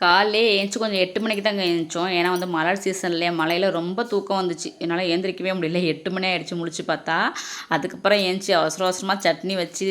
காலையிலே ஏந்திச்சு கொஞ்சம் 8 மணிக்கு தாங்க ஏந்திச்சோம். ஏன்னா வந்து மழை சீசன்லையே மழையில் ரொம்ப தூக்கம் வந்துச்சு. என்னால் ஏந்திரிக்கவே முடியல. 8 மணி ஆயிடுச்சு முழிச்சு பார்த்தா. அதுக்கப்புறம் ஏந்திச்சு அவசர அவசரமாக சட்னி வச்சு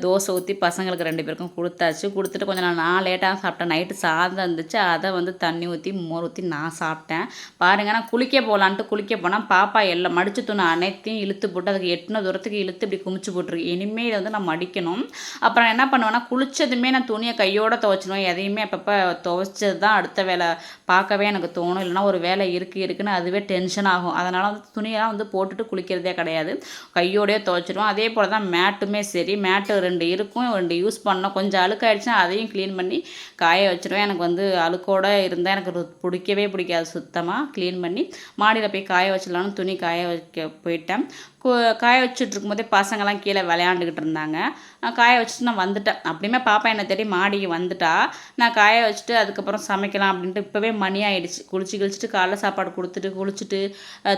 தோசை ஊற்றி பசங்களுக்கு 2 பேருக்கும் கொடுத்தாச்சு. கொடுத்துட்டு கொஞ்சம் நான் லேட்டாக சாப்பிட்டேன். நைட்டு சாதம் இருந்துச்சு. அதை வந்து தண்ணி ஊற்றி மோர் ஊற்றி நான் சாப்பிட்டேன். பாருங்கள், நான் குளிக்க போகலான்ட்டு குளிக்க போனால் பாப்பா எல்லாம் மடிச்சு துணி அனைத்தையும் இழுத்து போட்டு அதுக்கு எட்டின தூரத்துக்கு இழுத்து இப்படி குமிச்சு போட்டுருக்கு. இனிமேல் வந்து நான் மடிக்கணும். அப்புறம் என்ன பண்ணுவேன்னா, குளித்ததுமே நான் துணியை கையோடு துவைச்சிடுவேன். எதையுமே அப்பப்போ துவைச்சது தான் அடுத்த வேலை பார்க்கவே எனக்கு தோணும். இல்லைனா ஒரு வேலை இருக்குன்னு அதுவே டென்ஷன் ஆகும். அதனால் வந்து துணியெல்லாம் வந்து போட்டுட்டு குளிக்கிறதே கிடையாது. கையோடையே துவைச்சிடுவோம். அதே போல் தான் மேட்டுமே சரி. மேட்டு 2 இருக்கும், 2 யூஸ் பண்ணோம். கொஞ்சம் அழுக்காயிடுச்சுன்னா அதையும் க்ளீன் பண்ணி காய வச்சுருவேன். எனக்கு வந்து அழுக்கோடு இருந்தால் எனக்கு பிடிக்கவே பிடிக்காது. சுத்தமாக க்ளீன் பண்ணி மாடியில் போய் காய வச்சிடலான்னு துணி காய வைக்க போயிட்டேன். காய வச்சுட்டு இருக்கும்போதே பசங்கள்லாம் கீழே விளையாண்டுக்கிட்டு இருந்தாங்க. நான் காய வச்சுட்டு நான் வந்துட்டேன். அப்படியுமே பாப்பா என்னை தேடி மாடிக்கு வந்துட்டா. நான் காய வச்சுட்டு அதுக்கப்புறம் சமைக்கலாம் அப்படின்ட்டு இப்போவே மணி ஆகிடுச்சு. குளிச்சுட்டு காலைல சாப்பாடு கொடுத்துட்டு குளிச்சுட்டு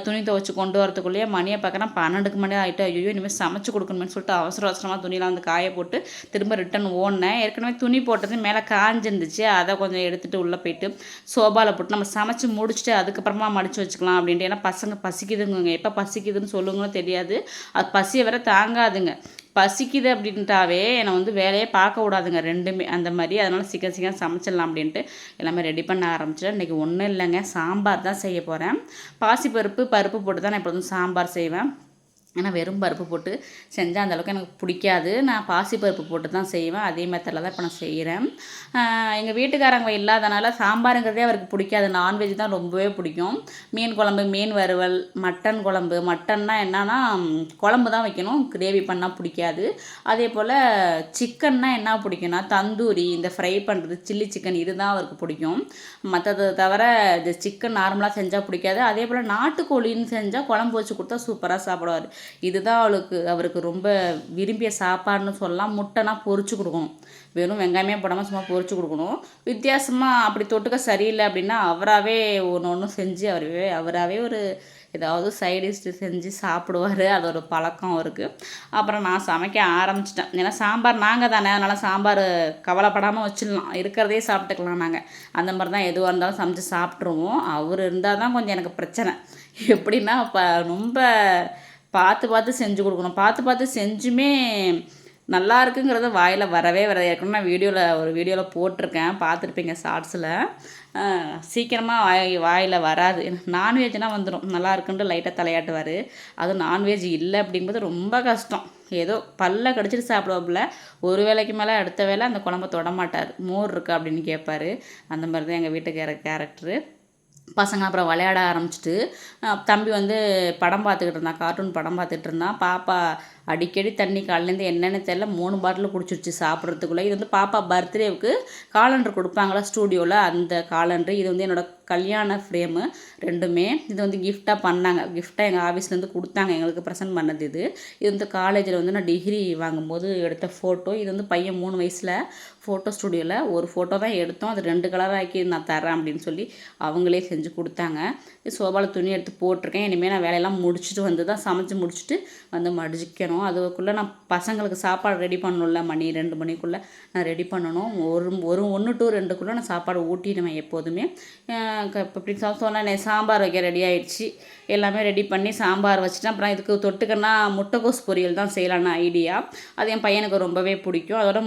துணி துவைச்சி கொண்டு வரத்துக்குள்ளேயே மணியை பார்க்குறேன் 12 மணி ஆகிட்டு. ஐயோ, இனிமேல் சமைச்சு கொடுக்கணும்னு சொல்லிட்டு அவசர அவசரமாக துணியெலாம் வந்து காய போட்டு திரும்ப ரிட்டன் ஓடினேன். ஏற்கனவே துணி போட்டது மேலே காஞ்சிருந்துச்சு. அதை கொஞ்சம் எடுத்துகிட்டு உள்ளே போயிட்டு சோபாவில் போட்டு நம்ம சமைச்சு முடிச்சுட்டு அதுக்கப்புறமா மடித்து வச்சுக்கலாம் அப்படின்ட்டு. ஏன்னா பசங்க பசிக்குதுங்க. எப்போ பசிக்குதுன்னு சொல்லுங்கன்னு தெரியாது. அது பசியை வேற தாங்காதுங்க. பசிக்குது அப்படின்ட்டாவே என்னை வந்து வேலையே பார்க்க விடாதுங்க ரெண்டுமே. அந்த மாதிரி அதனால் சீக்கிரம் சமைச்சிடலாம் அப்படின்ட்டு எல்லாமே ரெடி பண்ண ஆரம்பிச்சிட்டேன். இன்றைக்கி ஒன்றும் இல்லைங்க, சாம்பார் தான் செய்ய போகிறேன். பருப்பு போட்டு தான் நான் எப்பொழுதும் சாம்பார் செய்வேன். ஏன்னா வெறும் பருப்பு போட்டு செஞ்சால் அந்தளவுக்கு எனக்கு பிடிக்காது. நான் பாசிப்பருப்பு போட்டு தான் செய்வேன். அதே மெத்தடில் தான் இப்போ நான் செய்கிறேன். எங்கள் வீட்டுக்காரங்க இல்லாதனால சாம்பாருங்கிறதே அவருக்கு பிடிக்காது. நான்வெஜ் தான் ரொம்பவே பிடிக்கும். மீன் குழம்பு, மீன் வறுவல், மட்டன் குழம்பு. மட்டன்னா என்னன்னா குழம்பு தான் வைக்கணும், கிரேவி பண்ணால் பிடிக்காது. அதே போல் சிக்கன்னா என்ன பிடிக்கும்னா தந்தூரி, இந்த ஃப்ரை பண்ணுறது, சில்லி சிக்கன், இதுதான் அவருக்கு பிடிக்கும். மற்றதை தவிர இந்த சிக்கன் நார்மலாக செஞ்சால் பிடிக்காது. அதே போல் நாட்டுக்கோழின்னு செஞ்சால் குழம்பு வச்சு கொடுத்தா சூப்பராக சாப்பிடுவார். இதுதான் அவருக்கு ரொம்ப விரும்பிய சாப்பாடுன்னு சொல்லலாம். முட்டைனா பொரிச்சு கொடுக்கணும். வெறும் வெங்காயமே போடாமல் சும்மா பொரிச்சு கொடுக்கணும். வித்தியாசமாக அப்படி தொட்டுக்க சரியில்லை அப்படின்னா அவராகவே ஒன்று செஞ்சு அவராகவே ஒரு ஏதாவது சைடிஷ் செஞ்சு சாப்பிடுவார். அது ஒரு பழக்கம் அவருக்கு. அப்புறம் நான் சமைக்க ஆரம்பிச்சிட்டேன். ஏன்னா சாம்பார் நாங்கள் தானே, அதனால் சாம்பார் கவலைப்படாமல் வச்சிடலாம், இருக்கிறதே சாப்பிட்டுக்கலாம் நாங்கள். அந்த மாதிரி தான் எதுவாக இருந்தாலும் சமைச்சு சாப்பிட்ருவோம். அவர் இருந்தால் தான் கொஞ்சம் எனக்கு பிரச்சனை. எப்படின்னா ரொம்ப பார்த்து செஞ்சு கொடுக்கணும். பார்த்து செஞ்சுமே நல்லா இருக்குங்கிறது வாயில் வரவே வராது. ஏற்கனவே நான் ஒரு வீடியோவில் போட்டிருக்கேன், பார்த்துருப்பீங்க ஷார்ட்ஸில். சீக்கிரமாக வாயில் வராது. நான்வெஜ்னால் வந்துடும், நல்லா இருக்குன்ட்டு லைட்டாக தலையாட்டுவார். அதுவும் நான்வெஜ் இல்லை அப்படிங்கும்போது ரொம்ப கஷ்டம். ஏதோ பல்ல கடிச்சிட்டு சாப்பிடுவாப்புல. ஒரு வேளைக்கு மேலே அடுத்த வேளை அந்த குழம்ப தொட மாட்டார். மோர் இருக்கா அப்படின்னு கேட்பார். அந்த மாதிரி தான் எங்கள் வீட்டுக்கு கேரக்டரு. பசங்க அப்புறம் விளையாட ஆரம்பிச்சிட்டு தம்பி வந்து படம் பார்த்துக்கிட்டு இருந்தான், கார்ட்டூன் படம் பார்த்துட்டு இருந்தான். பாப்பா அடிக்கடி தண்ணி காலையிலேருந்து என்னென்னு தெரியல 3 பாட்டில் குடிச்சிருச்சு சாப்பிட்றதுக்குள்ளே. இது வந்து பாப்பா பர்த்டேவுக்கு காலண்டர் கொடுப்பாங்களா ஸ்டூடியோவில், அந்த காலண்டர். இது வந்து என்னோடய கல்யாண ஃப்ரேமு ரெண்டுமே. இது வந்து கிஃப்டாக பண்ணாங்க. கிஃப்டாக எங்கள் ஆஃபீஸ்லேருந்து கொடுத்தாங்க, எங்களுக்கு ப்ரெசென்ட் பண்ணது இது. இது வந்து காலேஜில் வந்து நான் டிகிரி வாங்கும்போது எடுத்த ஃபோட்டோ. இது வந்து பையன் 3 வயசில் ஃபோட்டோ ஸ்டூடியோவில் ஒரு ஃபோட்டோ தான் எடுத்தோம். அது 2 கலராக ஆக்கி நான் தரேன் அப்படின்னு சொல்லி அவங்களே செஞ்சு கொடுத்தாங்க. சோபாவில் துணி எடுத்து போட்டிருக்கேன். இனிமேல் நான் வேலையெல்லாம் முடிச்சுட்டு வந்து தான் சமைச்சு முடிச்சுட்டு வந்து மடிக்கணும். அதுக்குள்ளே நான் பசங்களுக்கு சாப்பாடு ரெடி பண்ணணும்ல, மணி 2 மணிக்குள்ளே நான் ரெடி பண்ணணும். 1 to 2க்குள்ளே நான் சாப்பாடு ஊட்டிடுவேன் எப்போதுமே. இப்போ இப்படி சொன்னேன், சாம்பார் வைக்க ரெடி ஆகிடுச்சு. எல்லாமே ரெடி பண்ணி சாம்பார் வச்சுட்டேன். அப்புறம் இதுக்கு தொட்டுக்கன்னா முட்டைக்கோஸ் பொரியல் தான் செய்யலான்னு ஐடியா. அது என் பையனுக்கு ரொம்பவே பிடிக்கும். அதோட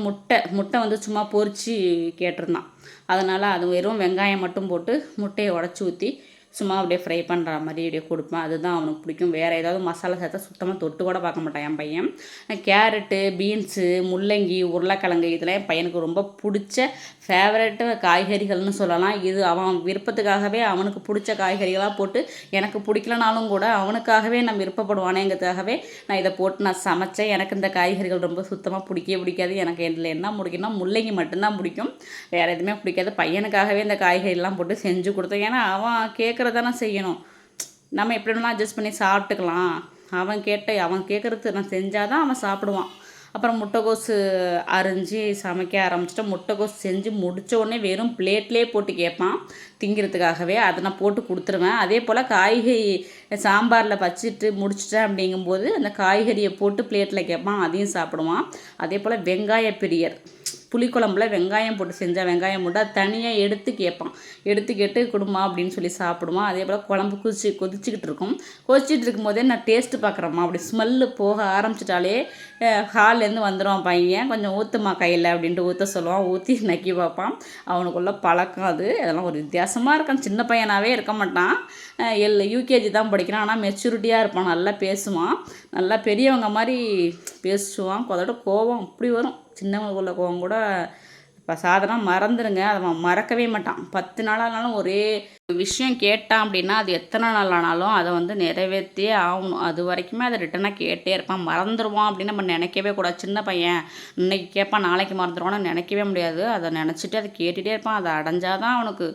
முட்டை வந்து சும்மா பொரித்து கேட்டிருந்தான். அதனால் அது வெறும் வெங்காயம் மட்டும் போட்டு முட்டையை உடச்சி ஊற்றி சும்மா அப்படியே ஃப்ரை பண்ணுற மாதிரி அப்படியே கொடுப்பேன். அதுதான் அவனுக்கு பிடிக்கும். வேறு ஏதாவது மசாலா சேர்த்தா சுத்தமாக தொட்டு கூட பார்க்க மாட்டான் என் பையன். கேரட்டு, பீன்ஸு, முள்ளங்கி, உருளைக்கிழங்கு இதெல்லாம் என் பையனுக்கு ரொம்ப பிடிச்ச ஃபேவரட்டு காய்கறிகள்னு சொல்லலாம். இது அவன் விருப்பத்துக்காகவே அவனுக்கு பிடிச்ச காய்கறிகளாக போட்டு எனக்கு பிடிக்கலனாலும் கூட அவனுக்காகவே நான் விருப்பப்படுவானேங்கிறதுக்காகவே நான் இதை போட்டு நான் சமைச்சேன். எனக்கு இந்த காய்கறிகள் ரொம்ப சுத்தமாக பிடிக்கவே பிடிக்காது. எனக்கு இதில் என்ன பிடிக்கும்னா முள்ளங்கி மட்டும்தான் பிடிக்கும், வேறு எதுவுமே பிடிக்காது. பையனுக்காகவே இந்த காய்கறிலாம் போட்டு செஞ்சு கொடுத்தேன். ஏன்னா அவன் கேட்குறதானே செய்யணும். நம்ம எப்படி வேணாலும் அட்ஜஸ்ட் பண்ணி சாப்பிட்டுக்கலாம். அவன் கேட்குறது நான் செஞ்சால் தான் அவன் சாப்பிடுவான். அப்புறம் முட்டைக்கோஸு அரிஞ்சு சமைக்க ஆரம்பிச்சிட்டேன். முட்டைக்கோஸ் செஞ்சு முடித்த உடனே வெறும் பிளேட்லேயே போட்டு கேட்பான் திங்கிறதுக்காகவே. அதை நான் போட்டு கொடுத்துருவேன். அதே போல் காய்கறி சாம்பாரில் வச்சுட்டு முடிச்சிட்டேன் அப்படிங்கும்போது அந்த காய்கறியை போட்டு பிளேட்டில் கேட்பான், அதையும் சாப்பிடுவான். அதே போல் வெங்காய பிரியர், புளிக்குழம்புல வெங்காயம் போட்டு செஞ்சால் வெங்காயம் போட்டு அது தனியாக எடுத்து கேட்பான். எடுத்து கேட்டு கொடுமா அப்படின்னு சொல்லி சாப்பிடுவான். அதே போல் குழம்பு கொதிச்சுக்கிட்டு இருக்கும். கொதிச்சுட்டு இருக்கும்போதே நான் டேஸ்ட்டு பார்க்குறேம்மா அப்படி ஸ்மெல்லு போக ஆரம்பிச்சிட்டாலே ஹால்லேருந்து வந்துடுவான் பையன். கொஞ்சம் ஊற்றுமா கையில் அப்படின்ட்டு ஊற்ற சொல்லுவான். ஊற்றி நக்கி பார்ப்பான். அவனுக்குள்ள பழக்கம் அது. அதெல்லாம் ஒரு வித்தியாசமாக இருக்கான். சின்ன பையனாகவே இருக்க மாட்டான். யூகேஜி தான் படிக்கிறான். ஆனால் மெச்சூரிட்டியாக இருப்பான். நல்லா பேசுவான். நல்லா பெரியவங்க மாதிரி பேசுவான். அதோட கோவம் அப்படி வரும். சின்னவங்களுக்குள்ள கோவம் கூட இப்போ சாதாரண மறந்துடுங்க. அதை மறக்கவே மாட்டான். 10 நாள் ஆனாலும் ஒரே விஷயம் கேட்டான் அப்படின்னா அது எத்தனை நாள் ஆனாலும் அதை வந்து நிறைவேற்றியே ஆகணும். அது வரைக்குமே அதை ரிட்டனாக கேட்டே இருப்பான். மறந்துடுவான் அப்படின்னு நம்ம நினைக்கவே கூடாது. சின்ன பையன் இன்னைக்கு கேட்பான் நாளைக்கு மறந்துடுவான்னு நினைக்கவே முடியாது. அதை நினச்சிட்டு அதை கேட்டுகிட்டே இருப்பான். அதை அடைஞ்சாதான் அவனுக்கு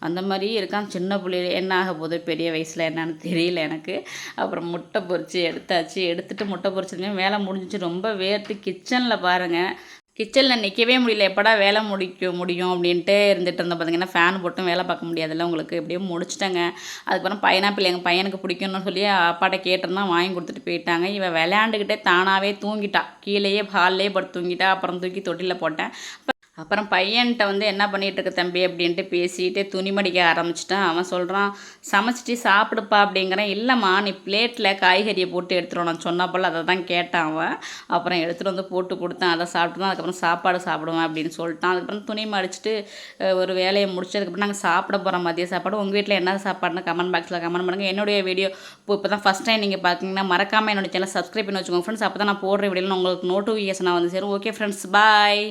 அந்த மாதிரி இருக்கான். சின்ன பிள்ளையில என்ன ஆக போகுது பெரிய வயசில் என்னன்னு தெரியல எனக்கு. அப்புறம் முட்டை பொரிச்சு எடுத்தாச்சு. எடுத்துகிட்டு முட்டை பொரிச்சதுமே வேலை முடிஞ்சிச்சு. ரொம்ப வேர்த்து கிச்சனில் பாருங்கள், கிச்சனில் நிற்கவே முடியல. எப்படா வேலை முடியும் அப்படின்ட்டு இருந்துகிட்டு இருந்தேன். பார்த்திங்கன்னா ஃபேன் போட்டும் வேலை பார்க்க முடியாதுல்ல உங்களுக்கு. எப்படியும் முடிச்சிட்டேங்க. அதுக்கப்புறம் பைனாப்பிள் எங்கள் பையனுக்கு பிடிக்கும்னு சொல்லி அப்பாட்ட கேட்டிருந்தான். வாங்கி கொடுத்துட்டு போயிட்டாங்க. இவன் விளையாண்டுக்கிட்டே தானாகவே தூங்கிட்டா. கீழேயே ஹால்லேயே படுத்து தூங்கிட்டா. அப்புறம் தூக்கி தொட்டியில் போட்டேன். அப்புறம் பையன்கிட்ட வந்து என்ன பண்ணிகிட்டு இருக்க தம்பி அப்படின்ட்டு பேசிட்டு துணி மடிக்க ஆரம்பிச்சிட்டான். அவன் சொல்கிறான் சமைச்சிட்டு சாப்பிடுப்பா அப்படிங்கிறேன். இல்லைம்மா நீ பிளேட்டில் காய்கறியை போட்டு எடுத்துகிட்டு நான் சொன்னப்போல் அதை தான் கேட்டான் அவன். அப்புறம் எடுத்துகிட்டு வந்து போட்டு கொடுத்தேன். அதை சாப்பிட்டு தான் அதுக்கப்புறம் சாப்பாடு சாப்பிடுவேன் அப்படின்னு சொல்லிட்டான். அதுக்கப்புறம் துணி மடிச்சுட்டு ஒரு வேலையை முடிச்சதுக்கப்புறம் நாங்கள் சாப்பிட போகிறோம் மதிய சாப்பாடு. உங்கள் வீட்டில் என்ன சாப்பாடுன்னு கமெண்ட் பாக்ஸில் கமெண்ட் பண்ணுங்கள். என்னுடைய வீடியோ இப்போ தான் ஃபஸ்ட் டைம் நீங்கள் பார்க்குறீங்கன்னா மறக்காமல் என்னோட சேனல் சப்ஸ்கிரைப் பண்ணி வச்சுக்கோங்க ஃப்ரெண்ட்ஸ். அப்போ தான் நான் போடுற வீடியோவில் உங்களுக்கு நோட்டிஃபிகேஷனாக வந்து சேரும். ஓகே ஃப்ரெண்ட்ஸ், பாய்.